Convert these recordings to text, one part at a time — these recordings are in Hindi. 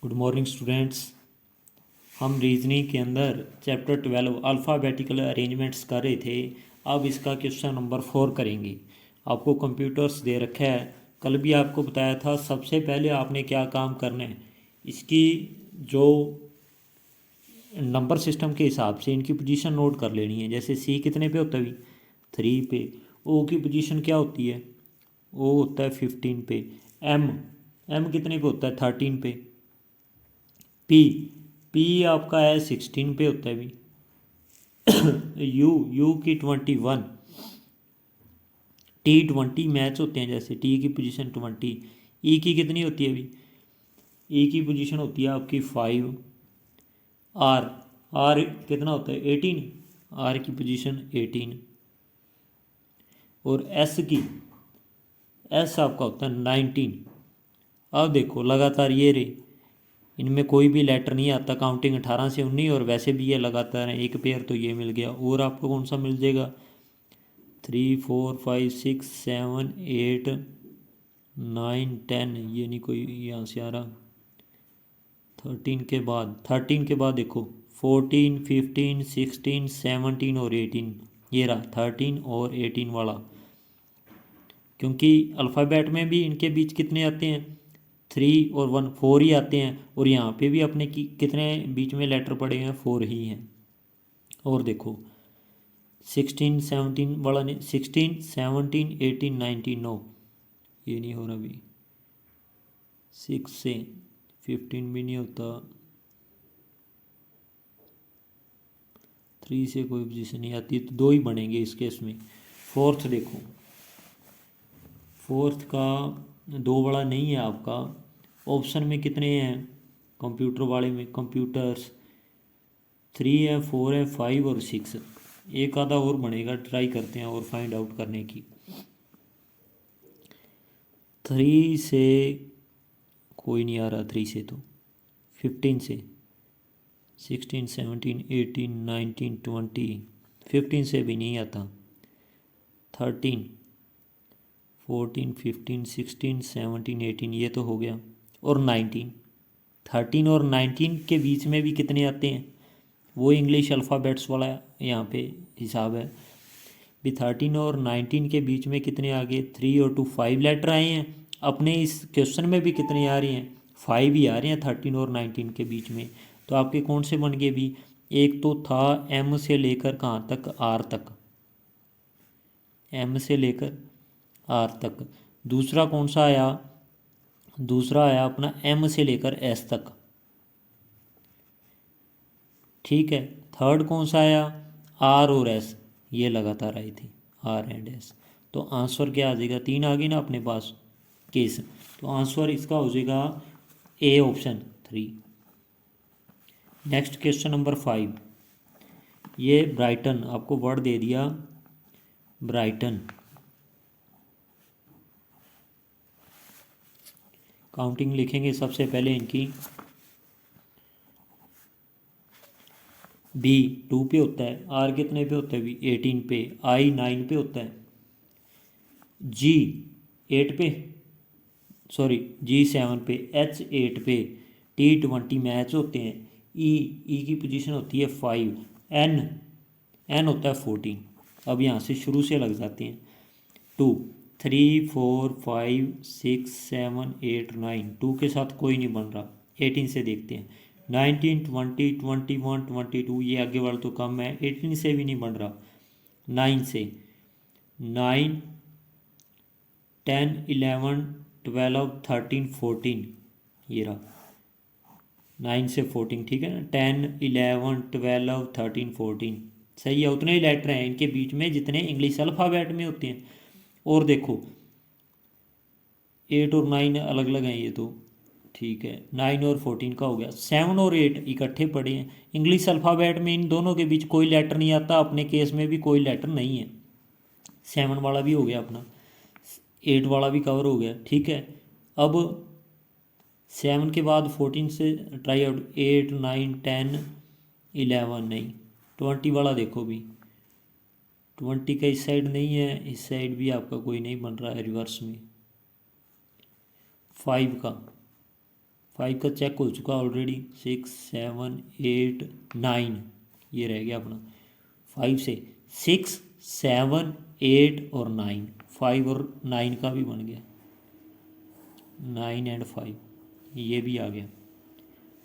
Good morning students. हम रीजनिंग के अंदर चैप्टर 12 अल्फ़ाबेटिकल अरेंजमेंट्स कर रहे थे। अब इसका क्वेश्चन नंबर 4 करेंगे। आपको कंप्यूटर्स दे रखा है। कल भी आपको बताया था सबसे पहले आपने क्या काम करना है, इसकी जो नंबर सिस्टम के हिसाब से इनकी पोजीशन नोट कर लेनी है। जैसे सी कितने पे होता है अभी 3 पे, ओ की पोजीशन क्या होती है, ओ होता है 15 पे, एम एम कितने पे होता है 13 पे, पी पी आपका है 16 पे होता है अभी यू यू की 21, टी 20 मैच होते हैं। जैसे टी की पोजीशन 20, ई की कितनी होती है अभी, ई की पोजीशन होती है आपकी 5, आर आर कितना होता है 18, आर की पोजीशन 18, और एस की एस आपका होता है 19। अब देखो लगातार ये रे, इनमें कोई भी लेटर नहीं आता, काउंटिंग 18 से 19, और वैसे भी ये लगातार है। एक पेयर तो ये मिल गया, और आपको कौन सा मिल जाएगा 3 4 5 6 7 8 9 10, ये नहीं कोई यहाँ से आ रहा। 13 के बाद देखो 14 15 16 17 और 18, ये रहा 13 और 18 वाला। क्योंकि अल्फ़ाबेट में भी इनके बीच कितने आते हैं 3 और 1, 4 ही आते हैं, और यहाँ पे भी अपने की कितने बीच में लेटर पड़े हैं 4 ही हैं। और देखो 16 17 वाला नहीं, 16 17 18 19, नो ये नहीं हो रहा अभी। 6 से 15 भी नहीं होता, 3 से कोई पोजीशन नहीं आती, तो 2 ही बनेंगे इस केस में। फोर्थ देखो, फोर्थ का 2 वाला नहीं है आपका। ऑप्शन में कितने हैं कंप्यूटर वाले में, कंप्यूटर्स 3 है 4 है 5 और 6, एक आधा और बनेगा, ट्राई करते हैं और फाइंड आउट करने की। 3 से कोई नहीं आ रहा, 3 से तो 15 से 16 17 18 19 20, 15 से भी नहीं आता। 13 14 15 16 17 18, ये तो हो गया, और 19, 13 और 19 के बीच में भी कितने आते हैं, वो इंग्लिश अल्फ़ाबेट्स वाला यहाँ पे हिसाब है भी। 13 और 19 के बीच में कितने आ गए, 3 और 2 5 लेटर आए हैं। अपने इस क्वेश्चन में भी कितने आ रहे हैं, 5 ही आ रहे हैं 13 और 19 के बीच में। तो आपके कौन से बन गए भी, एक तो था एम से लेकर कहाँ तक, आर तक, एम से लेकर आर तक। दूसरा कौन सा आया, दूसरा आया अपना एम से लेकर एस तक, ठीक है। थर्ड कौन सा आया, आर और एस, ये लगातार आई थी आर एंड एस। तो आंसर क्या आ जाएगा, 3 आ गई ना अपने पास केस, तो आंसर इसका हो जाएगा A option 3। Next question number 5, ये ब्राइटन आपको वर्ड दे दिया, ब्राइटन। काउंटिंग लिखेंगे सबसे पहले इनकी, बी 2 पे होता है, आर कितने पे होता है भी 18 पे, आई 9 पे होता है, जी 8 पे, सॉरी जी 7 पे, एच 8 पे, टी 20 मैच होते हैं, ई की पोजीशन होती है 5, एन होता है 14। अब यहाँ से शुरू से लग जाते हैं, 2 3 4 5 6 7 8 9, 2 के साथ कोई नहीं बन रहा। 18 से देखते हैं, 19 20 21 22, ये आगे वाला तो कम है, 18 से भी नहीं बन रहा। 9 से 9 10 11 12 13 14, ये रहा 9 से 14, ठीक है ना। 10 11 12 13 14 सही है, उतने ही लेटर हैं इनके बीच में जितने इंग्लिश अल्फ़ाबेट में होते हैं। और देखो 8 और 9 अलग अलग हैं ये तो, ठीक है। 9 और 14 का हो गया, 7 और 8 इकट्ठे पड़े हैं। इंग्लिश अल्फ़ाबेट में इन दोनों के बीच कोई लेटर नहीं आता, अपने केस में भी कोई लेटर नहीं है। 7 वाला भी हो गया अपना, 8 वाला भी कवर हो गया, ठीक है। अब 7 के बाद 14 से ट्राई आउट, 8 9 10 11 नहीं, 20 वाला देखो भी, 20 का इस साइड नहीं है, इस साइड भी आपका कोई नहीं बन रहा है रिवर्स में। 5 का 5 का चेक हो चुका ऑलरेडी, 6 7 8 9 ये रह गया अपना। 5 से 6 7 8 और 9, 5 और 9 का भी बन गया, 9 एंड 5 ये भी आ गया।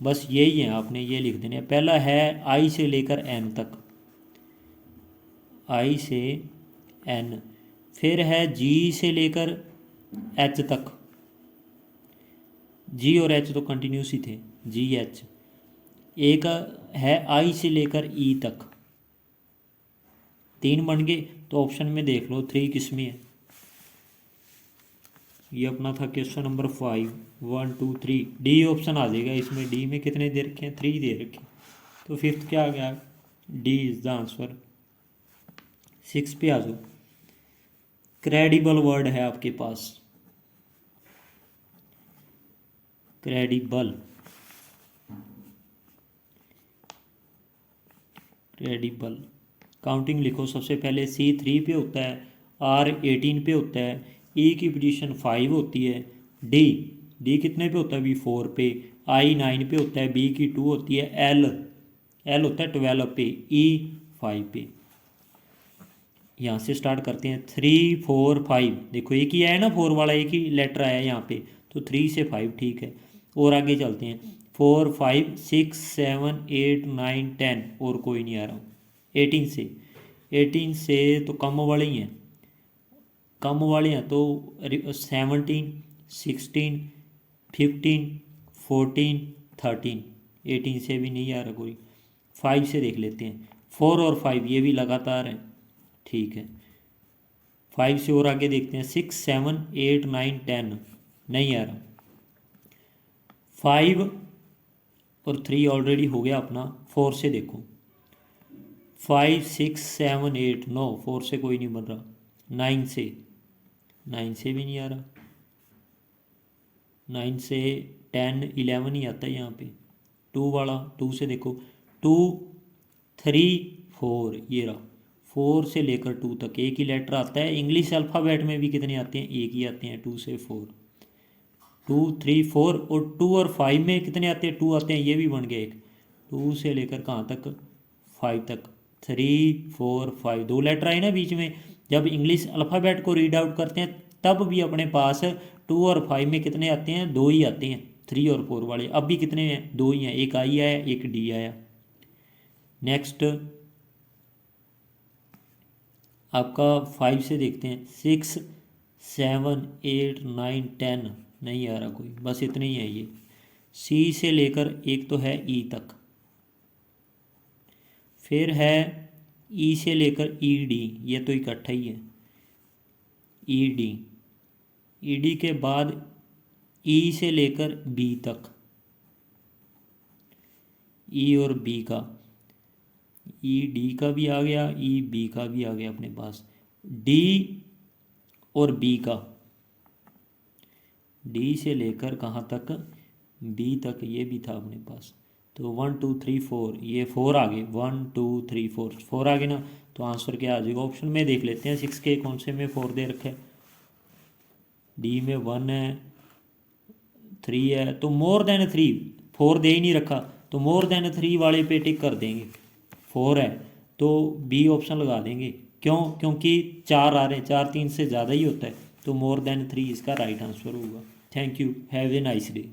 बस यही है, आपने ये लिख देने। पहला है आई से लेकर एन तक, आई से एन। फिर है जी से लेकर एच तक, जी और एच तो कंटिन्यूस ही थे, जी एच। एक है आई से लेकर ई तक, 3 बन गए। तो ऑप्शन में देख लो 3 किस में है। ये अपना था क्वेश्चन नंबर 5, 1 2 3, डी ऑप्शन आ जाएगा इसमें। डी में कितने दे रखे हैं, 3 दे रखे हैं। तो फिफ्थ क्या आ गया, डी इज द आंसर। 6 पे आ जाओ। क्रेडिबल वर्ड है आपके पास, क्रेडिबल, क्रेडिबल। काउंटिंग लिखो। सबसे पहले सी 3 पे होता है, आर 18 पे होता है, ई की पोजीशन 5 होती है, डी, डी कितने पे होता है, बी 4 पे, आई 9 पे होता है, बी की 2 होती है, एल, एल होता है 12 पे, ई 5 पे। यहाँ से स्टार्ट करते हैं। 3 4 5, देखो एक ही आया ना 4 वाला, एक ही लेटर आया यहाँ पे, तो 3 से 5 ठीक है। और आगे चलते हैं, 4 5 6 7 8 9 10, और कोई नहीं आ रहा। 18 से, 18 से तो कम वाले ही हैं, कम वाले हैं तो 17 16 15 14 13, 18 से भी नहीं आ रहा कोई। 5 से देख लेते हैं, 4 और 5 ये भी लगातार हैं, ठीक है। 5 से और आगे देखते हैं, 6 7 8 9 10 नहीं आ रहा। 5 और 3 ऑलरेडी हो गया अपना। 4 से देखो, 5 6 7 8 नो, 4 से कोई नहीं बन रहा। 9 से, 9 से भी नहीं आ रहा। 9 से 10 11 ही आता है यहाँ पे। 2 वाला, 2 से देखो, 2 3 4 ये रहा। 4 से लेकर 2 तक एक ही लेटर आता है। इंग्लिश अल्फ़ाबेट में भी कितने आते हैं, एक ही आते हैं, 2 से 4, 2 3 4। और 2 और 5 में कितने आते हैं, 2 आते हैं, ये भी बन गया एक। 2 से लेकर कहाँ तक, 5 तक, 3 4 5, 2 लेटर आए ना बीच में। जब इंग्लिश अल्फ़ाबेट को रीड आउट करते हैं तब भी अपने पास 2 और 5 में कितने आते हैं, 2 ही आते हैं। 3 और 4 वाले अब भी कितने हैं, 2 ही हैं, एक आई आया, एक डी आया। नेक्स्ट आपका 5 से देखते हैं, 6 7 8 9 10 नहीं आ रहा कोई, बस इतने ही है ये। सी से लेकर एक तो है ई तक, फिर है ई से लेकर ई डी, ये तो इकट्ठा ही है, ई डी। ई डी के बाद ई से लेकर बी तक, ई और बी का, ई डी का भी आ गया, ई बी का भी आ गया अपने पास। डी और बी का, डी से लेकर कहाँ तक, बी तक, ये भी था अपने पास। तो 1 2 3 4, ये 4 आ गए, 1 2 3 4, 4 आ गए ना। तो आंसर क्या आ जाएगा, ऑप्शन में देख लेते हैं। 6 के कौन से में 4 दे रखे, डी में 1 है, 3 है, तो मोर देन 3, 4 दे ही नहीं रखा, तो मोर देन 3 वाले पे टिक कर देंगे। 4 है तो बी ऑप्शन लगा देंगे, क्यों, क्योंकि 4 आ रहे हैं, 4 3 से ज़्यादा ही होता है, तो मोर देन 3 इसका राइट आंसर होगा। Thank you, have a nice day.